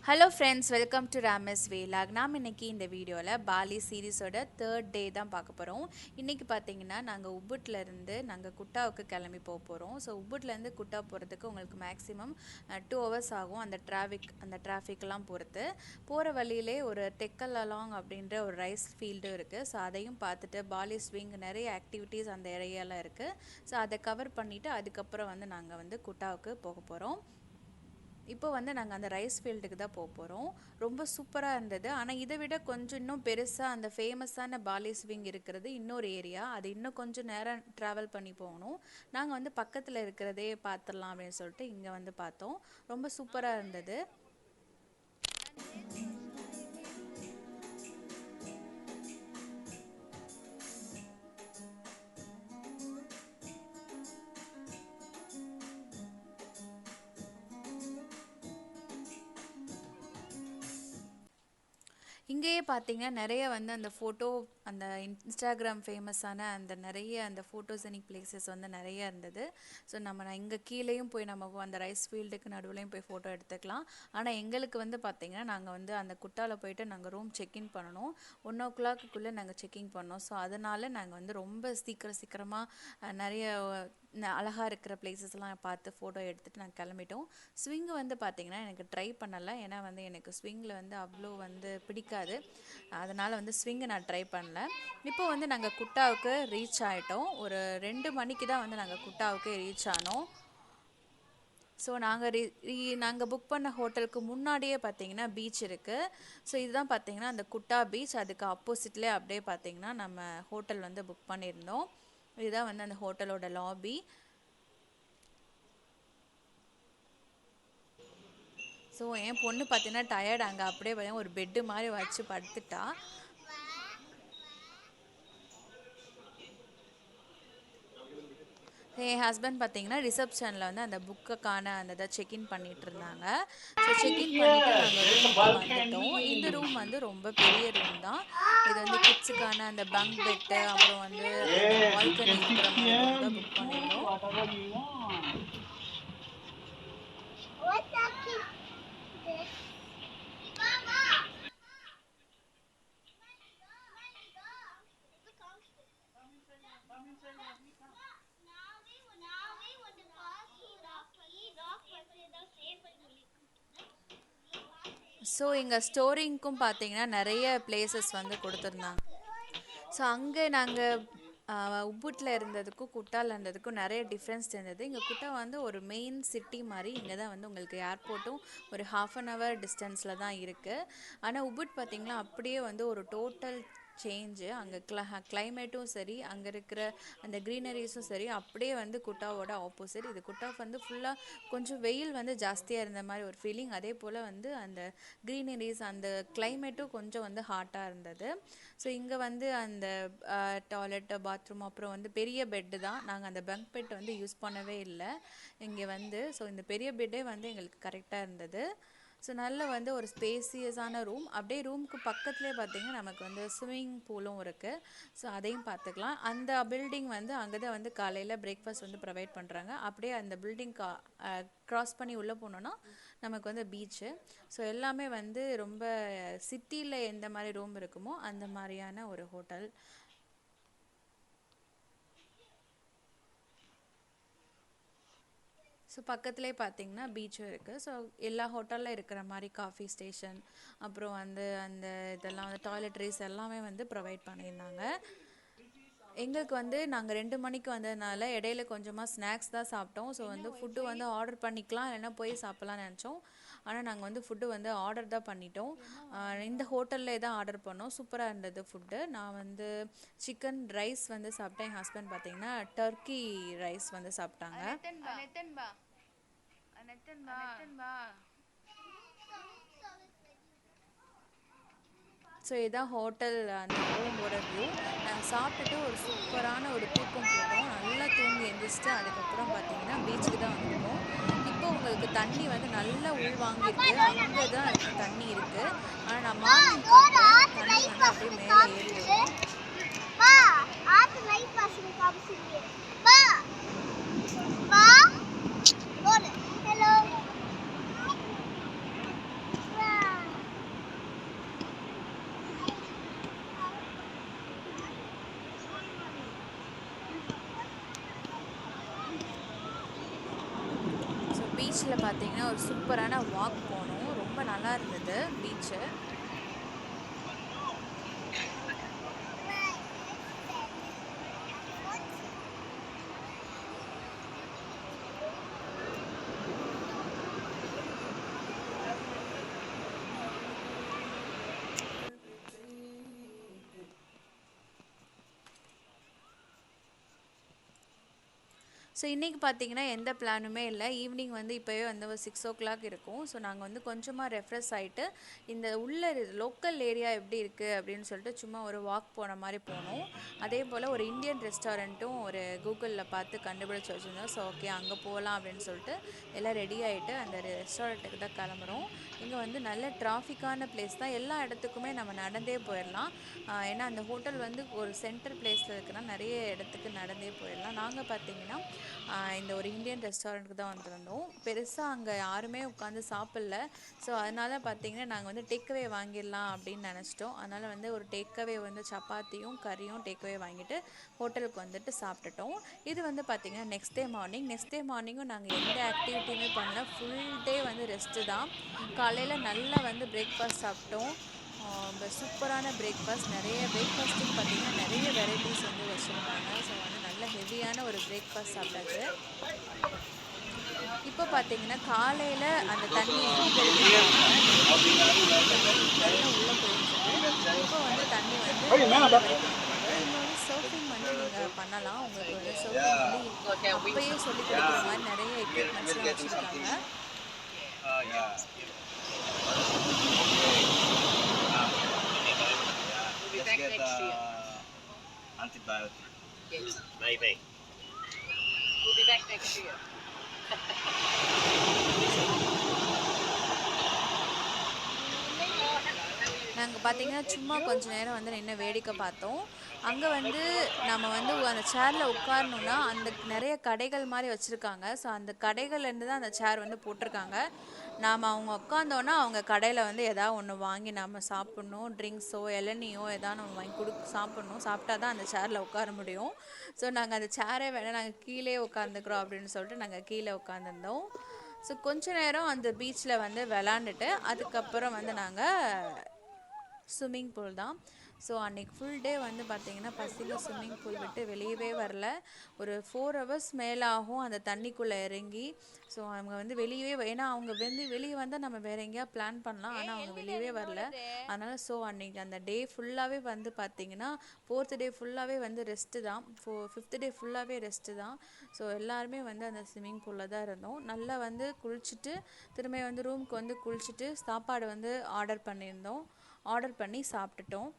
Hello friends, welcome to Ramy's Vlog. நாம் இன்னைக்கு இந்த வீடியோவில் பாலி சீரீஸோட 3rd டே தான் பார்க்க போகிறோம். இன்றைக்கி பார்த்தீங்கன்னா நாங்கள் உப்புட்லேருந்து நாங்கள் குட்டாவுக்கு கிளம்பி போக போகிறோம். ஸோ உப்புட்லேருந்து குட்டா போகிறதுக்கு உங்களுக்கு மேக்ஸிமம் 2 hours ஆகும். அந்த டிராஃபிக்லாம் பொறுத்து போகிற வழியிலே ஒரு டெக்கல்லாங் அப்படின்ற ஒரு ரைஸ் ஃபீல்டும் இருக்குது. ஸோ அதையும் பார்த்துட்டு பாலி ஸ்விங் நிறைய ஆக்டிவிட்டீஸ் அந்த ஏரியாவில் இருக்குது. ஸோ அதை கவர் பண்ணிவிட்டு அதுக்கப்புறம் நாங்கள் குட்டாவுக்கு போக போகிறோம். இப்போ நாங்கள் அந்த ரைஸ் ஃபீல்டுக்கு தான் போக போகிறோம். ரொம்ப சூப்பராக இருந்தது. ஆனால் இதை விட கொஞ்சம் இன்னும் பெருசாக அந்த ஃபேமஸான பாலி ஸ்விங் இருக்கிறது இன்னொரு ஏரியா. அது இன்னும் கொஞ்சம் நேரம் ட்ராவல் பண்ணி போகணும். நாங்கள் பக்கத்தில் இருக்கிறதே பார்த்துடலாம் அப்படின்னு சொல்லிட்டு இங்கே பார்த்தோம். ரொம்ப சூப்பராக இருந்தது. இங்கேயே பார்த்தீங்கன்னா நிறைய அந்த ஃபோட்டோ அந்த இன்ஸ்டாகிராம் ஃபேமஸான அந்த நிறைய அந்த ஃபோட்டோஜெனிக் பிளேசஸ் நிறைய இருந்தது. ஸோ நான் இங்கே கீழேயும் போய் நம்ம அந்த ரைஸ் ஃபீல்டுக்கு நடுவுலையும் போய் ஃபோட்டோ எடுத்துக்கலாம். ஆனால் எங்களுக்கு பார்த்தீங்கன்னா நாங்கள் அந்த குட்டாவில் போயிட்டு நாங்கள் ரூம் செக்இன் பண்ணணும். 1 o'clock நாங்கள் செக்இன் பண்ணோம். ஸோ அதனால் நாங்கள் ரொம்ப சீக்கிரமாக நிறைய அழகாக இருக்கிற பிளேசஸ்லாம் பார்த்து ஃபோட்டோ எடுத்துகிட்டு நாங்கள் கிளம்பிட்டோம். ஸ்விங் பார்த்தீங்கன்னா எனக்கு ட்ரை பண்ணலை. ஏன்னா எனக்கு ஸ்விங்கில் அவ்வளோ பிடிக்காது. அதனால் ஸ்விங்கை நான் ட்ரை பண்ணல. இப்போ நாங்கள் குட்டாவுக்கு ரீச் ஆகிட்டோம். ஒரு 2 மணிக்கு தான் நாங்கள் குட்டாவுக்கு ரீச் ஆனோம். ஸோ நாங்கள் புக் பண்ண ஹோட்டலுக்கு முன்னாடியே பார்த்தீங்கன்னா பீச் இருக்குது. ஸோ இதுதான் பார்த்தீங்கன்னா அந்த குட்டா பீச். அதுக்கு ஆப்போசிட்லேயே அப்படியே பார்த்தீங்கன்னா நம்ம ஹோட்டல் புக் பண்ணியிருந்தோம். இதுதான் அந்த ஹோட்டலோட லாபி. ஸோ என் பொண்ணு பார்த்தீங்கன்னா டயர்ட், அங்கே அப்படியே ஒரு பெட்டு மாதிரி வச்சு படுத்துட்டா. என் ஹஸ்பண்ட் பார்த்தீங்கன்னா ரிசப்ஷனில் அந்த புக்குக்கான அந்த இதை செக்இன் பண்ணிகிட்டு இருந்தாங்க. ஸோ செக்இன் பண்ணிவிட்டு நாங்கள் ரூமுக்கு வந்துட்டோம். இந்த ரூம் ரொம்ப பெரிய ரூம் தான். இது கிட்ஸுக்கான அந்த பங்க் பெட்டு, அப்புறம் பால்கனி இருக்கிற மாதிரி ரூம் தான் புக் பண்ணியிருந்தோம். ஸோ இங்கே ஸ்டோரிங்க்கும் பார்த்தீங்கன்னா நிறைய பிளேசஸ் கொடுத்துருந்தாங்க. ஸோ அங்கே நாங்கள் உப்புட்டில் இருந்ததுக்கும் குட்டாவில் இருந்ததுக்கும் நிறைய டிஃப்ரென்ஸ் இருந்தது. இங்கே குட்டா ஒரு மெயின் சிட்டி மாதிரி. இங்கே தான் உங்களுக்கு ஏர்போர்ட்டும் ஒரு 1/2 hour டிஸ்டன்ஸில் தான் இருக்குது. ஆனால் உப்புட் பார்த்திங்கன்னா அப்படியே ஒரு டோட்டல் சேஞ்சு. அங்கே கிளைமேட்டும் சரி, அங்கே இருக்கிற அந்த க்ரீனரிஸும் சரி, அப்படியே குட்டாவோட ஆப்போசிட். இது குட்டா ஃபுல்லாக கொஞ்சம் வெயில் ஜாஸ்தியாக இருந்த மாதிரி ஒரு ஃபீலிங். அதே போல் அந்த க்ரீனரிஸ் அந்த கிளைமேட்டும் கொஞ்சம் ஹாட்டாக இருந்தது. ஸோ இங்கே அந்த டாய்லெட், பாத்ரூம், அப்புறம் பெரிய பெட்டு தான். நாங்கள் அந்த பங்க் பெட் யூஸ் பண்ணவே இல்லை இங்கே ஸோ இந்த பெரிய பெட்டே எங்களுக்கு கரெக்டாக இருந்தது. ஸோ நல்ல ஒரு ஸ்பேசியஸான ரூம். அப்படியே ரூமுக்கு பக்கத்துலேயே பார்த்தீங்கன்னா நமக்கு ஸ்விம்மிங் பூலும் இருக்குது. ஸோ அதையும் பார்த்துக்கலாம். அந்த பில்டிங் அங்கே தான் காலையில் பிரேக்ஃபாஸ்ட் ப்ரொவைட் பண்ணுறாங்க. அப்படியே அந்த பில்டிங் க்ராஸ் பண்ணி உள்ளே போனோன்னா நமக்கு பீச்சு. ஸோ எல்லாமே ரொம்ப சிட்டியில் எந்த மாதிரி ரூம் இருக்குமோ அந்த மாதிரியான ஒரு ஹோட்டல். ஸோ பக்கத்துலேயே பார்த்தீங்கன்னா பீச்சும் இருக்குது. ஸோ எல்லா ஹோட்டலில் இருக்கிற மாதிரி காஃபி ஸ்டேஷன், அப்புறம் அந்த இதெல்லாம் டாய்லெட்ரிஸ் எல்லாமே ப்ரொவைட் பண்ணியிருந்தாங்க. எங்களுக்கு நாங்கள் 2 மணிக்கு வந்ததுனால இடையில கொஞ்சமாக ஸ்நாக்ஸ் தான் சாப்பிட்டோம். ஸோ ஃபுட்டு ஆர்டர் பண்ணிக்கலாம், இல்லைன்னா போய் சாப்பிட்லான்னு நினச்சோம். ஆனால் நாங்கள் ஃபுட்டு ஆர்டர் தான் பண்ணிட்டோம். இந்த ஹோட்டல்லே தான் ஆர்டர் பண்ணோம். சூப்பராக இருந்தது ஃபுட்டு. நான் சிக்கன் ரைஸ் சாப்பிட்டேன். என் ஹஸ்பண்ட் பார்த்தீங்கன்னா டர்க்கி ரைஸ் சாப்பிட்டாங்க. ஸோ இதுதான் ஹோட்டல் அந்த ரூமோட வியூ. நாங்கள் சாப்பிட்டுட்டு ஒரு சூப்பரான ஒரு தூக்கம் போட்டோம். நல்லா தூங்கி எழுந்திரிச்சிட்டு அதுக்கப்புறம் பார்த்தீங்கன்னா பீச்சுக்கு தான் வந்துட்டோம். இப்போ உங்களுக்கு தண்ணி நல்லா உள்வாங்கியிருக்கு. அங்கே தான் தண்ணி இருக்குது. ஆனால் நான் மார்னிங் காட்டுறேன். தண்ணி அப்படியே மேலே ஏறி வரும். பீச்சில் பார்த்தீங்கன்னா ஒரு சூப்பரான வாக் போனோம். ரொம்ப நல்லா இருந்தது பீச்சு. ஸோ இன்றைக்கி பார்த்தீங்கன்னா எந்த பிளானுமே இல்லை. ஈவினிங் வந்து இப்போவே வந்து ஒரு 6 o'clock இருக்கும். ஸோ நாங்கள் வந்து கொஞ்சமாக ரெஃப்ரெஷ் ஆகிட்டு இந்த உள்ள லோக்கல் ஏரியா எப்படி இருக்குது அப்படின்னு சொல்லிட்டு சும்மா ஒரு வாக் போன மாதிரி போனோம். அதே போல் ஒரு இந்தியன் ரெஸ்டாரண்ட்டும் ஒரு கூகுளில் பார்த்து கண்டுபிடிச்சி வச்சுருந்தோம். ஸோ ஓகே அங்கே போகலாம் அப்படின்னு சொல்லிட்டு எல்லாம் ரெடி ஆகிட்டு அந்த ரெஸ்டாரண்ட்டுக்கு தான் கிளம்புறோம். இங்கே வந்து நல்ல டிராஃபிக்கான பிளேஸ் தான். எல்லா இடத்துக்குமே நம்ம நடந்தே போயிடலாம். ஏன்னா அந்த ஹோட்டல் வந்து ஒரு சென்டர் பிளேஸில் இருக்குன்னா நிறைய இடத்துக்கு நடந்தே போயிடலாம். நாங்கள் பார்த்தீங்கன்னா இந்த ஒரு இந்தியன் ரெஸ்டாரண்ட்டுக்கு தான் வந்திருந்தோம். பெருசாக அங்கே யாருமே உட்காந்து சாப்பிடல. ஸோ அதனால் பார்த்தீங்கன்னா நாங்கள் வந்து டேக்அவே வாங்கிடலாம் அப்படின்னு நினச்சிட்டோம். அதனால் வந்து ஒரு டேக்அவே வந்து சப்பாத்தியும் கறியும் டேக்அவே வாங்கிட்டு ஹோட்டலுக்கு வந்துட்டு சாப்பிட்டுட்டோம். இது வந்து பார்த்திங்கன்னா நெக்ஸ்ட் டே மார்னிங்கும் நாங்கள் எந்த ஆக்டிவிட்டியுமே பண்ணல. ஃபுல் டே வந்து ரெஸ்ட்டு தான். காலையில் நல்லா வந்து பிரேக்ஃபாஸ்ட் சாப்பிட்டோம். சூப்பரான பிரேக்ஃபாஸ்ட். நிறைய பிரேக்ஃபாஸ்ட்டுன்னு பார்த்திங்கன்னா நிறைய வெரைட்டிஸ் வந்து வச்சுருந்தாங்க. ஸோ வந்து நல்ல ஹெவியான ஒரு பிரேக்ஃபாஸ்ட் சாப்பிட்டாச்சு. இப்போ பார்த்தீங்கன்னா காலையில் அந்த தண்ணி எங்கே நல்லா உள்ளே போயிட்டுருக்கு. இப்போ வந்து தண்ணி வந்து இங்கே வந்து சர்ஃபிங் வந்து நீங்கள் பண்ணலாம். உங்களுக்கு வந்து சர்ஃபிங் வந்து அப்பயே சொல்லி கொடுக்குற மாதிரி நிறைய எக்யூப்மெண்ட்ஸ்லாம் வச்சுருக்காங்க. Let's get antibiotic. Yes. Maybe. We'll be back next year. நாங்கள் பார்த்தீங்கன்னா சும்மா கொஞ்சம் நேரம் வந்து நின்று வேடிக்கை பார்த்தோம். அங்கே வந்து நம்ம வந்து அந்த சேரில் உட்காரணுன்னா அந்த நிறைய கடைகள் மாதிரி வச்சுருக்காங்க. ஸோ அந்த கடைகள்லேருந்து தான் அந்த சேர் வந்து போட்டிருக்காங்க. நாம் அவங்க உட்காந்தோன்னா அவங்க கடையில் வந்து எதாவது ஒன்று வாங்கி நம்ம சாப்பிட்ணும். ட்ரிங்க்ஸோ இளநியோ எதாவது நம்ம வாங்கி சாப்பிட்ணும். சாப்பிட்டா தான் அந்த சேரில் உட்கார முடியும். ஸோ நாங்கள் அந்த சேரே வேணால் நாங்கள் கீழே உட்காந்துக்கிறோம் அப்படின்னு சொல்லிட்டு நாங்கள் கீழே உட்காந்துருந்தோம். ஸோ கொஞ்ச நேரம் அந்த பீச்சில் வந்து விளாண்டுட்டு அதுக்கப்புறம் வந்து நாங்கள் ஸ்விம்மிங் பூல் தான். ஸோ அன்றைக்கி ஃபுல் டே வந்து பார்த்திங்கன்னா பசங்க ஸ்விம்மிங் பூல் விட்டு வெளியவே வரல. ஒரு 4 hours மேலே ஆகும் அந்த தண்ணிக்குள்ளே இறங்கி. ஸோ அவங்க வந்து வெளியவே ஏன்னா அவங்க வந்து வெளியே வந்தால் நம்ம வேறு எங்கேயா பிளான் பண்ணலாம். ஆனால் அவங்க வெளியவே வரல. அதனால் ஸோ அன்றைக்கி அந்த டே ஃபுல்லாகவே வந்து பார்த்திங்கன்னா 4th டே ஃபுல்லாகவே வந்து ரெஸ்ட்டு தான். 5th டே ஃபுல்லாகவே ரெஸ்ட்டு தான். ஸோ எல்லாருமே வந்து அந்த ஸ்விம்மிங் பூலில் தான் இருந்தோம். நல்லா வந்து குளிச்சுட்டு திரும்ப வந்து ரூமுக்கு வந்து குளிச்சுட்டு சாப்பாடு வந்து ஆர்டர் பண்ணியிருந்தோம். ஆர்டர் பண்ணி சாப்பிட்டுட்டோம்.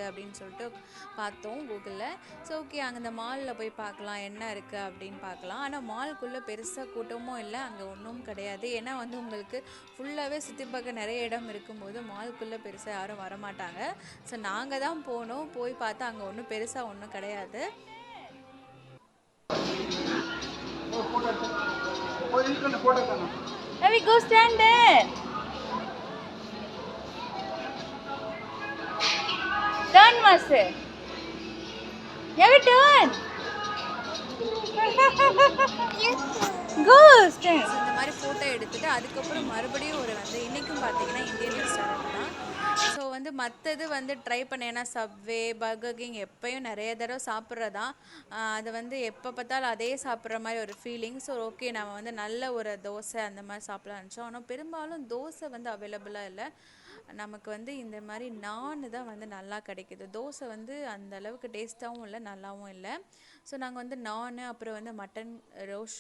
அப்படின்னு சொல்லிட்டு பார்த்தோம் கூகுளில். ஸோ ஓகே அங்கே அந்த மாலில் போய் பார்க்கலாம் என்ன இருக்குது அப்படின்னு பார்க்கலாம். ஆனால் மால்குள்ளே பெருசாக கூட்டமும் இல்லை, அங்கே ஒன்றும் கிடையாது. ஏன்னா வந்து உங்களுக்கு ஃபுல்லாகவே சுற்றி பார்க்க நிறைய இடம் இருக்கும்போது மால்குள்ளே பெருசாக யாரும் வரமாட்டாங்க. ஸோ நாங்கள் தான் போனோம். போய் பார்த்தா அங்கே ஒன்றும் பெருசாக ஒன்றும் கிடையாது. Ramy, go stand there. Turn, Master. You have a turn. Go stand. இந்த மாதிரி ஃபோட்டோ எடுத்துட்டு அதுக்கப்புறம் மறுபடியும் ஒரு வந்து இன்றைக்கும் பார்த்தீங்கன்னா இந்தியன் ரெஸ்டாரண்ட் தான். ஸோ வந்து மற்றது வந்து ட்ரை பண்ண ஏன்னா சப்வே பர்கர் கிங் எப்போயும் நிறைய தடவை சாப்பிட்றதான். அது வந்து எப்போ பார்த்தாலும் அதே சாப்பிட்ற மாதிரி ஒரு ஃபீலிங். ஸோ ஓகே நம்ம வந்து நல்ல ஒரு தோசை அந்த மாதிரி சாப்பிடலாம் நினச்சோம். ஆனால் பெரும்பாலும் தோசை வந்து அவைலபிளாக இல்லை. நமக்கு வந்து இந்த மாதிரி நான் தான் வந்து நல்லா கிடைக்கிது. தோசை வந்து அந்த அளவுக்கு டேஸ்ட்டாகவும் இல்லை நல்லாவும் இல்லை. ஸோ நாங்கள் வந்து நான் அப்புறம் வந்து மட்டன் ரோஷ்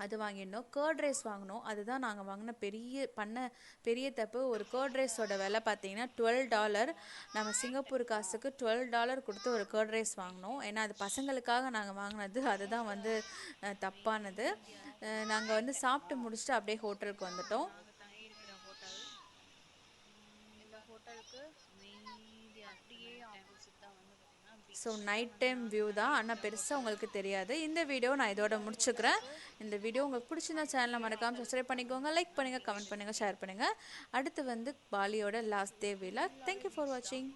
அது வாங்கியிருந்தோம். கர்ட் ரைஸ் வாங்கினோம். அதுதான் நாங்கள் வாங்கின பெரிய தப்பு. ஒரு கர்ட் ரைஸோட விலை பார்த்தீங்கன்னா $12. நம்ம சிங்கப்பூர் காசுக்கு $12 கொடுத்து ஒரு கர்ட் ரைஸ் வாங்கினோம். ஏன்னா அது பசங்களுக்காக நாங்கள் வாங்கினது. அதுதான் வந்து தப்பானது. நாங்கள் வந்து சாப்பிட்டு முடிச்சுட்டு அப்படியே ஹோட்டலுக்கு வந்துட்டோம். ஹோட்டலுக்கு அமைதியாக அப்படியே ஆப்போசிட் தான் வந்து பார்த்திங்கன்னா so beach. Night time view தான், ஆனால் பெருசாக உங்களுக்கு தெரியாது. இந்த வீடியோ நான் இதோட முடிச்சுக்கிறேன். இந்த வீடியோ உங்களுக்கு பிடிச்சிருந்தா சேனலை மறக்காமல் சப்ஸ்கிரைப் பண்ணிக்கோங்க, லைக் பண்ணுங்கள், கமெண்ட் பண்ணுங்கள், ஷேர் பண்ணுங்கள். அடுத்து வந்து பாலியோட லாஸ்ட் டே விழா. தேங்க்யூ ஃபார் வாட்சிங்.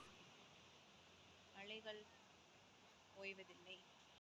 அலைகள் ஓய்வதில்லை.